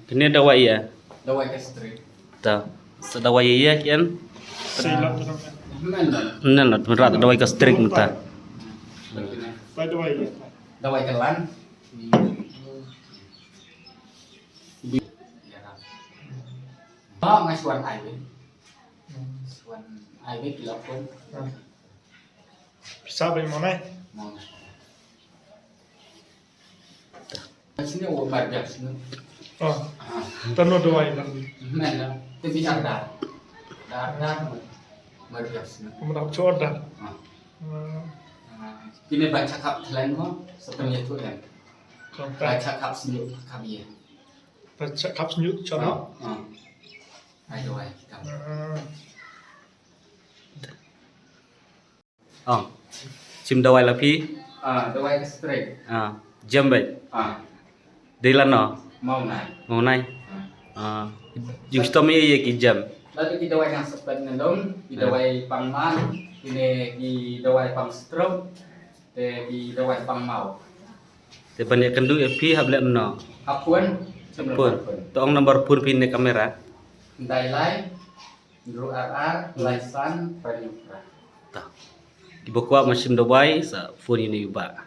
Ini dawai ya. Dawai kastrik. Ta. Sa dawai ya kian. Sila tu namanya. Nan berat dawai ka strik mata. By the way, Dawai kelan. Đó ngay suan ai biết. Suan ai biết là pun. sabi mo na. Mau. Sini umar biar sini. Oh, tanong dawai lang. Men lah. Itu bisa dar. Dar umar biar sini. Kumarap choda. Ini baca kap telan mo sebenarnya tu kan. Baca kap sini kap iya. Baca kap senyut choda. Ai dawai kita. Oh. Sim dawai la phi. Dawai kastrik. Jam bai. Dilan no. Mau naik. Mau nai. Yung stom ye ki jam. Lalu kita dawai yang sepen ngendom, kita dawai pangman, ini di dawai pang stroke, di dawai pang mau. Te banyak kendu phi hablem no. Apun, Pun. Tong nomor pun pin ne kamera. Dai lai, guru RR, laisan, penyutra. Ta. Di bokwa masim dawai sa phone ini ba.